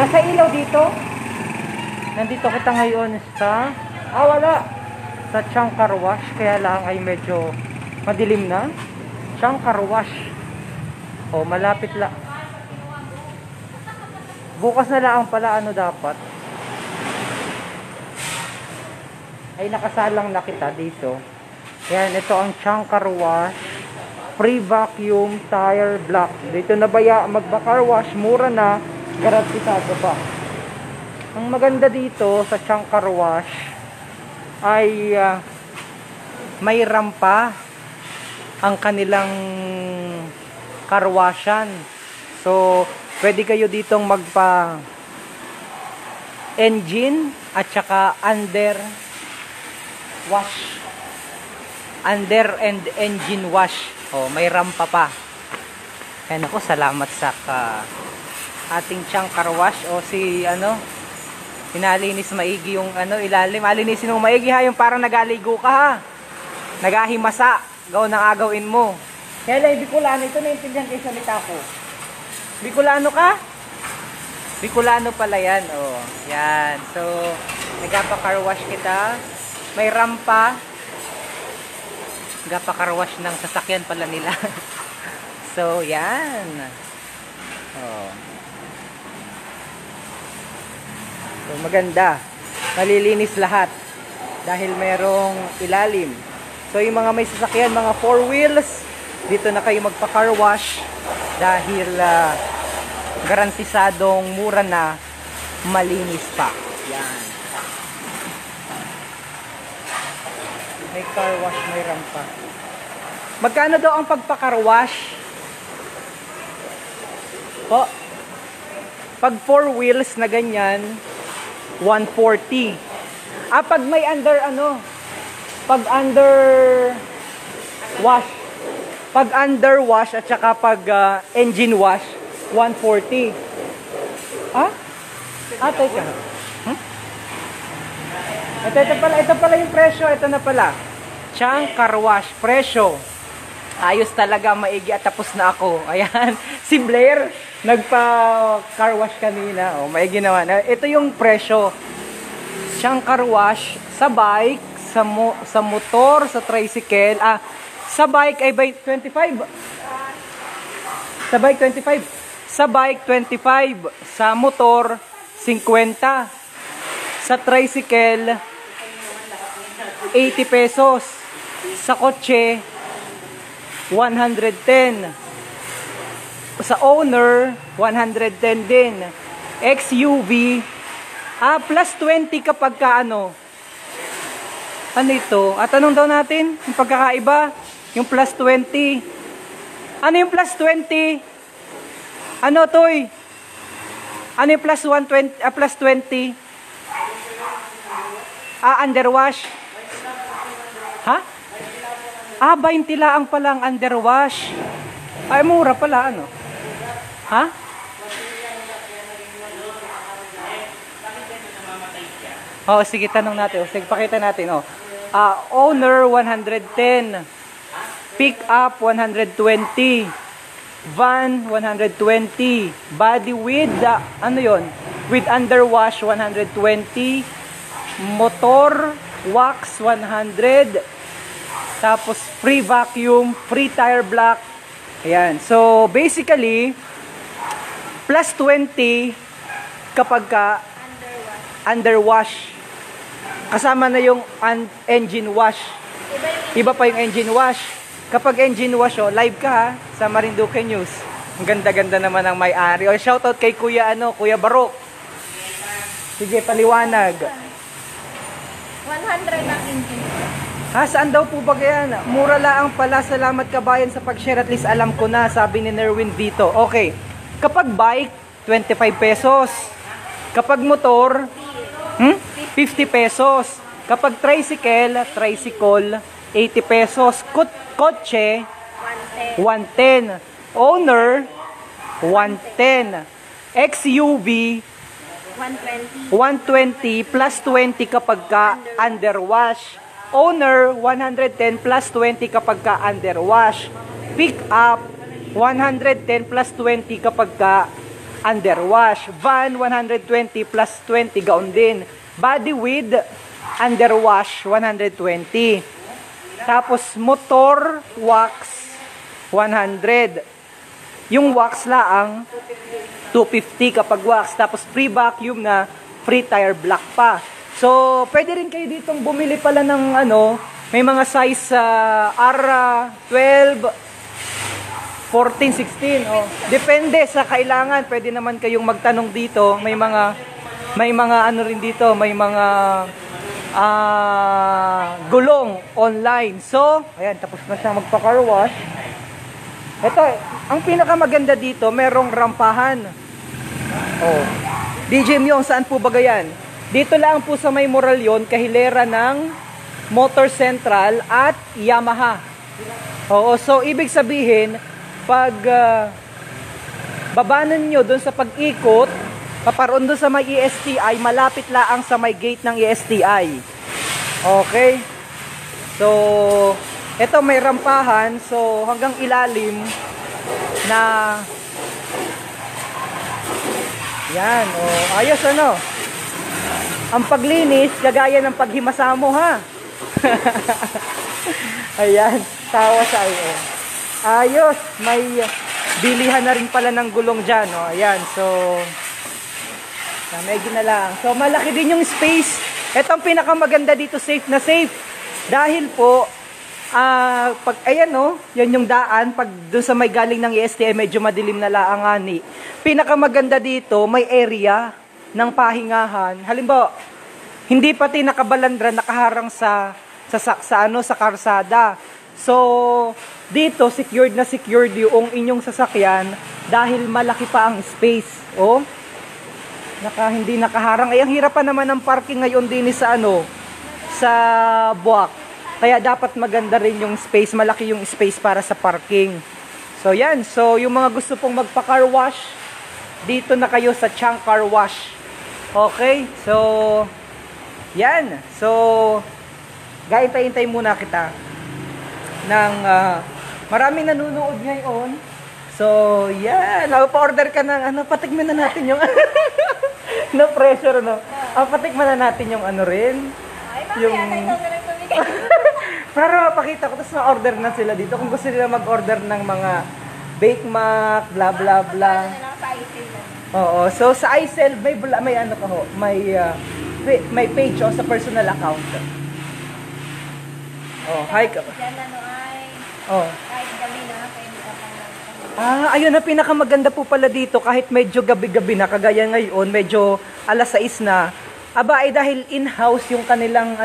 Nasa ilaw dito. Nandito kita ngayon sa wala. Sa Chang Car Wash. Kaya lang ay medyo madilim na. Chang Car Wash. O, malapit lang. Bukas na lang pala ano dapat. Ay nakasalang na kita dito. Yan, ito ang Chang Car Wash. Free vacuum tire block. Dito na magba-car wash. Mura na. Garantisado pa. Ang maganda dito sa Chang Car Wash ay may rampa ang kanilang car washan. So, pwede kayo ditong magpa engine at saka under and engine wash. Oh, may rampa pa. Kaya ako, salamat sa ating Chang Car Wash. O si pinalinis maigi yung ilalim. Alinisin mo maigi ha, yung parang nagaligo ka ha. Nagahimasa. Gawin ang agawin mo. Kaya lang, Bicolano, ito naintindihan kayo salita ko. Bicolano ka? Bicolano pala yan. Oh, yan. So, nagpa-car wash kita. May rampa. Nagpa-car wash ng sasakyan pala nila. So, yan. Oh. So, maganda. Malilinis lahat. Dahil merong ilalim. So, yung mga may sasakyan, mga 4 wheels, dito na kayo magpa-car wash. Dahil garantisadong mura na, malinis pa. Yan. May car wash, may rampa. Magkano daw ang pagpa-car wash? Po? Pag 4 wheels na ganyan, 140. Pag may pag under wash. Pag under wash at saka pag engine wash, 140. Teka. Ito pala yung presyo. Ito na pala. Chang Car Wash. Presyo. Ayos talaga, maigi at tapos na ako. Ayan. Si Blair, nagpa-car wash kanina. Maigi naman. Ito yung presyo. Chang Car Wash sa bike, sa motor, sa tricycle. Sa bike ay 25. Sa bike 25. Sa bike 25. Sa motor 50. Sa tricycle 80 pesos. Sa kotse 110. Sa owner 110 din. XUV plus 20 kapag ano ito? Tanong daw natin yung pagkakaiba, yung plus 20. Ano yung plus 20? Ano toy? Ano yung plus 120, plus 20? Underwash. Ha? 20 laang palang underwash. Ay, mura pala, ano? Ha? Sige, tanong natin. Sige, pakita natin. Owner, 110. Pick up, 120. Van, 120. Body with, with underwash, 120. Motor, wax, 100. Tapos, free vacuum, free tire block. Ayan. So, basically, plus 20 kapag underwash. Kasama na yung engine wash. Iba pa yung engine wash. Kapag engine wash, live ka ha, sa Marinduque News. Ang ganda-ganda naman ang may-ari. Shoutout kay Kuya Barok. Sige, paliwanag. 100 ang engine. Saan daw po ba yan? Mura lang pala. Salamat kabayan sa pag-share. At least alam ko na, sabi ni Nerwin dito. Okay. Kapag bike, 25 pesos. Kapag motor, 50 pesos. Kapag tricycle, 80 pesos. Kotse, 110. Owner, 110. XUV, 120 plus 20 kapag underwash. Owner, 110 plus 20 kapag underwash. Pick up, 110 plus 20 kapag underwash. Van, 120 plus 20, gaon din. Body with underwash, 120. Tapos motor wax, 100. Yung wax laang, 250 kapag wax. Tapos free vacuum na, free tire block pa. So, pwede rin kayo ditong bumili pala ng may mga size R12, 14, 16. Oh. Depende sa kailangan. Pwede naman kayong magtanong dito. May mga rin dito. May mga gulong online. So, ayan, tapos na siya magpa-car wash. Ito, ang pinakamaganda dito, merong rampahan. Oh. DJ Myong, saan po ba yan? Dito lang po sa may Moralyon, kahilera ng Motor Central at Yamaha. Oo, so ibig sabihin, pag babanan nyo doon sa pag-ikot, paparoon doon sa may ESTI, malapit lang sa may gate ng ESTI. Okay? So, ito may rampahan, so hanggang ilalim na yan, oh, ayos ano. Ang paglinis, kagaya ng paghimasa mo ha. Ayan, tawa sa iyo. Ayos, may bilihan na rin pala ng gulong dyan. Oh. Ayan, so medyo na lang. So malaki din yung space. Ito ang pinakamaganda dito, safe na safe. Dahil po, pag ayan yan yung daan, pag dun sa may galing ng ESTI, medyo madilim na lang ani. Pinakamaganda dito, may area ng pahingahan. Halimbawa, hindi pati nakabalandra, nakaharang sa karsada. So, dito secured na secured yung inyong sasakyan dahil malaki pa ang space. Oh. Hindi nakaharang. Ay, ang hirap pa naman ng parking ngayon din sa sa Buwak. Kaya dapat maganda rin yung space, malaki yung space para sa parking. So, yan. So, yung mga gusto pong magpa-car wash, dito na kayo sa Chang Car Wash. Okay? So, yan. So, gaintay-intay muna kita ng maraming nanonood ngayon. So, yan. Pa-order ka ng patikman na natin yung no pressure, no? Patikman na natin yung rin. Ay, yung para mapakita ko, tapos na-order na sila dito. Kung gusto nila mag-order ng mga Bake Mac, bla bla bla. Oo, so sa iSell may page sa personal account. Oh, hi ka. Oh. Ayun na pinakamaganda po pala dito kahit medyo gabi-gabi na kagaya ngayon, medyo alas 6 na. Aba ay dahil in-house yung kanilang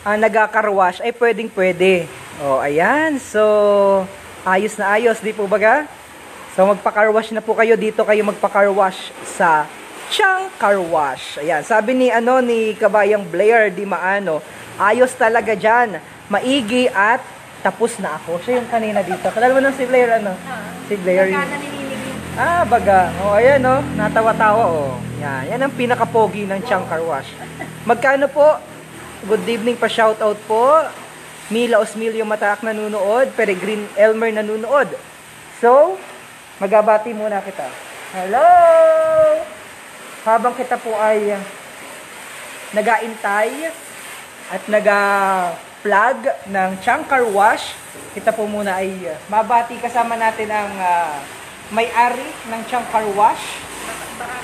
nagka-car wash ay pwedeng-pwede. Oh, ayan. So ayos na ayos, di po baga? So magpa-car wash na po kayo dito, kayo magpa-car wash sa Chang Car Wash. Ayan, sabi ni Kabayang Blair Di Maano, ayos talaga diyan. Maigi at tapos na ako. Siya yung kanina dito. Kalala mo nang si Blair Si Blair. Baga. Oh, ayan natawa-tawa Yan, yan ang pinaka-pogi ng Chang Car Wash. Magkano po? Good evening pa, shoutout po. Mila Osmilio Mataak nanunood, Peregrine Elmer nanunood. So, magabati muna kita. Hello! Habang kita po ay nagaintay at naga-plug ng Chang Car Wash, kita po muna ay mabati kasama natin ang may-ari ng Chang Car Wash. Baka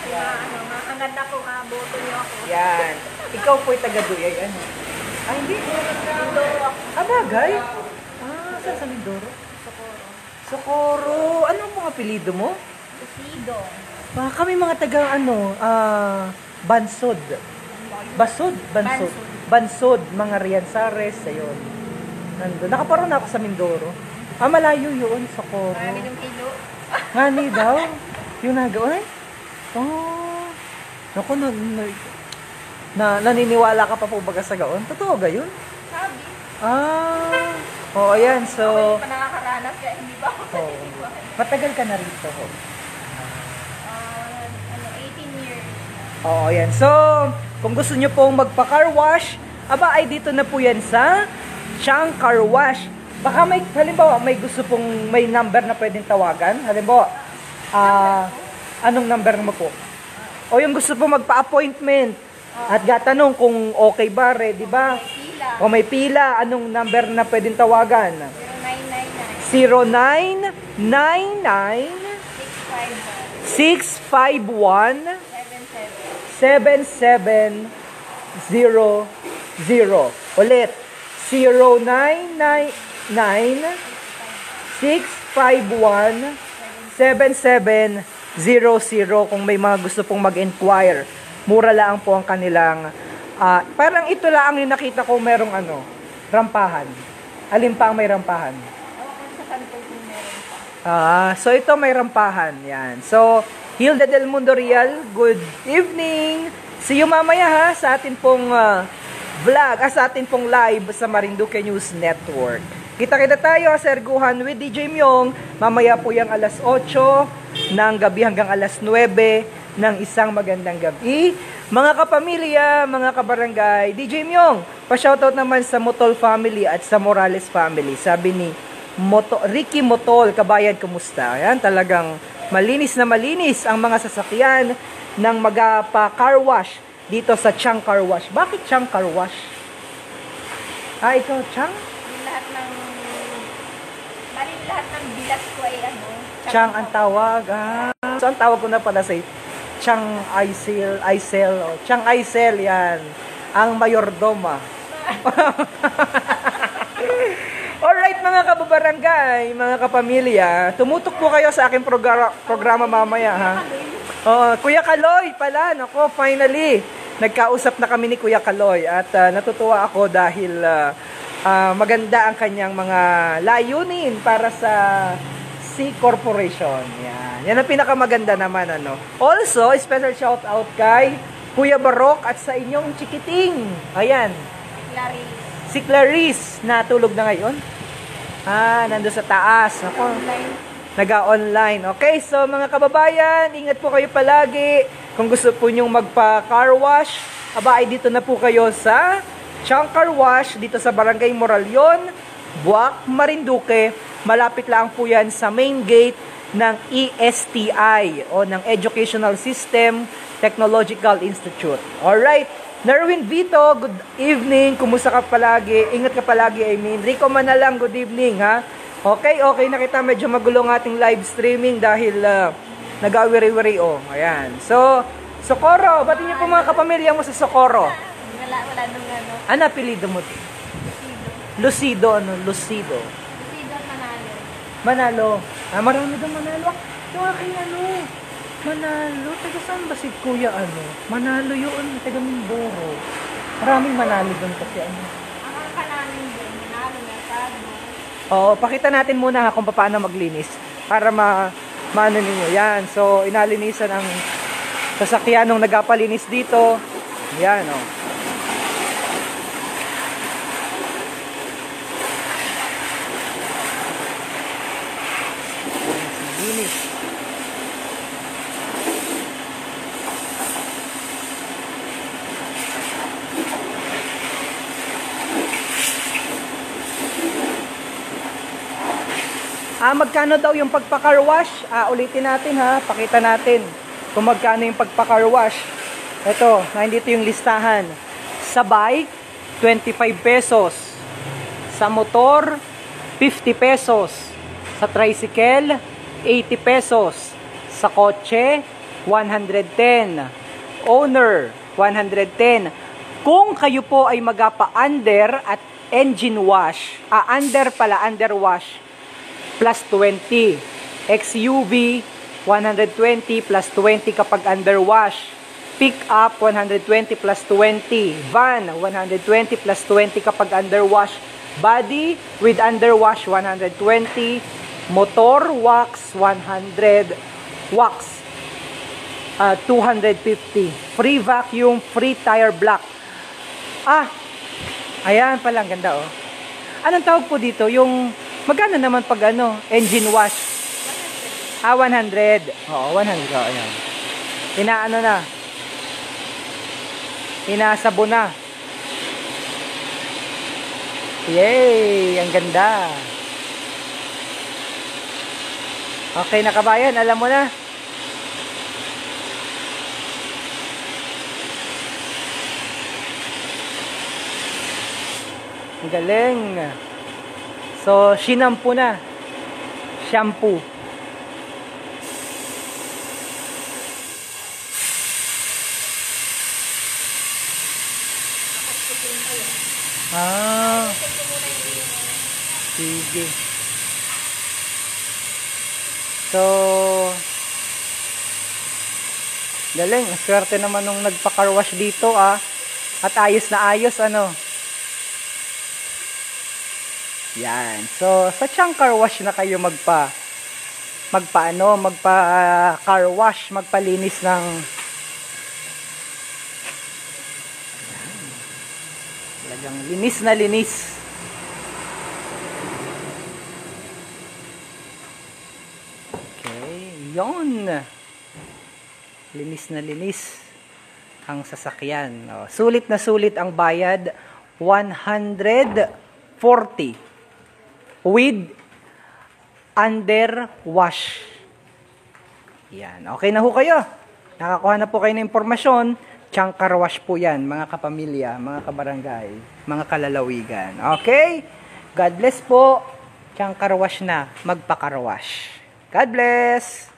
ang ganda po boto niyo ako. Yan. Ikaw po'y taga-Duyay. Hindi. Mindoro ako. Bagay? Saan sa Mindoro? Socorro. Ano ang mga apelido mo? Usido. Kami mga taga Bansod. Bansod, mga Riansares, ayun. Nandun. Nakaparoon ako sa Mindoro. Malayo yun, Socorro. Marami ng kilo. Ngani daw? Yung nagaon? Oh. Naku, naniniwala ka pa po baga sa gaon? Totoo ga yun? Sabi. Ayan, so... Ako hindi pa nakakaranas kaya hindi ba ako Matagal ka na rito? 18 years. Ayan. So, kung gusto nyo pong magpa-car wash, ay dito na po yan sa Chang Car Wash. Baka halimbawa, may gusto pong, may number na pwedeng tawagan. Halimbawa, Anong number mo po? O yung gusto po magpa-appointment. At gatanong kung okay ba, ready ba? Pila. O may pila, anong number na pwedeng tawagan? 0999 0999 651 651 7700. Ulit, 0999 651 7700 kung may mga gusto pong mag-inquire. Mura lang po ang kanilang, parang ito lang yung nakita ko merong rampahan. Alin pa ang may rampahan? Sa kanto po meron pa. So ito may rampahan. Yan. So, Hilda Del Mundo Real, good evening. See you mamaya ha sa atin pong vlog, sa atin pong live sa Marinduque News Network. Kita-kita tayo sa Erguhan with DJ Myong. Mamaya po yung alas 8 ng gabi hanggang alas 9 ng isang magandang gabi. Mga kapamilya, mga kabarangay, DJ Myong, pa-shoutout naman sa Motol family at sa Morales family. Sabi ni Ricky Motol, kabayan, kumusta? Ayan, talagang malinis na malinis ang mga sasakyan ng magpa-car wash dito sa Chang Car Wash. Bakit Chang Car Wash? Ikaw, Chang? Lahat ng bilas ko ay Chang ang tawag. So ang tawag ko na pala sa Chang Aisel. Chang Aisel, yan. Ang mayordoma. Alright mga kababarangay, mga kapamilya, tumutok po kayo sa aking programa mamaya ha. Kuya Kaloy pala, nako, finally, nagkausap na kami ni Kuya Kaloy at natutuwa ako dahil maganda ang kanyang mga layunin para sa C Corporation. Yan ang pinakamaganda naman Also, special shout out kay Kuya Barok at sa inyong chikiting. Ayan. Si Clarice, natulog na ngayon. Nando sa taas. Ako, naga-online. Okay, so mga kababayan, ingat po kayo palagi. Kung gusto po nyong magpa-car wash, ay dito na po kayo sa Chang Car Wash, dito sa Barangay Moralion, Buwak, Marinduque. Malapit lang po yan sa main gate ng ESTI o ng Educational System Technological Institute. Alright. Nerwin Vito, good evening. Kumusta ka palagi? Ingat ka palagi, I mean. Rico Manalang, good evening, ha? Okay na kita. Medyo magulo ng ating live streaming dahil nag-awiri-wiri, Ayan. So, Socorro. Ba't niyo po mga kapamilya mo sa Socorro? Wala nung Ano apelido mo? Lucido. Lucido Manalo. Marami doon Manalo. Yung aking Manalo, taga saan ba si Kuya Manalo yun, taga Mindoro. Maraming Manalo doon kasi Ang kanamin doon, Manalo, Mercado. Pakita natin muna kung paano maglinis para maano ninyo. Yan, so inalinisan ang sasakyan nung nagapalinis dito. Yan, Linis. Magkano daw yung pagpa-car wash? Ulitin natin ha, pakita natin kung magkano yung pagpa-car wash. Ito, nandito yung listahan. Sa bike, 25 pesos. Sa motor, 50 pesos. Sa tricycle, 80 pesos. Sa kotse, 110. Owner, 110. Kung kayo po ay magapa-under at engine wash, under wash, plus 20. XUV, 120 plus 20 kapag underwash. Pick up, 120 plus 20. Van, 120 plus 20 kapag underwash. Body with underwash, 120. Motor, wax, 100. Wax, 250. Free vacuum, free tire block. Ayan pala, ang ganda Anong tawag po dito? Yung magkano naman pag engine wash? 100. Oo, 100. Ayan. Inaano na. Inasabo na. Yay! Ang ganda. Okay na kabayan, alam mo na. Ang galing. So, shinampu na. Shampoo. Ah. Sige. So, galing. Swerte naman nung nagpa-carwash dito At ayos na ayos ano. Yan. So, sa Chang Car Wash na kayo magpa car wash, magpalinis ng talagang linis na linis. Okay, yon. Linis na linis ang sasakyan. Sulit na sulit ang bayad, 140 with under wash. Yan. Okay na ho kayo. Nakakuha na po kayo ng impormasyon. Chang Car Wash po yan, mga kapamilya, mga kabarangay, mga kalalawigan. Okay? God bless po. Chang Car Wash na. Magpa-car wash. God bless.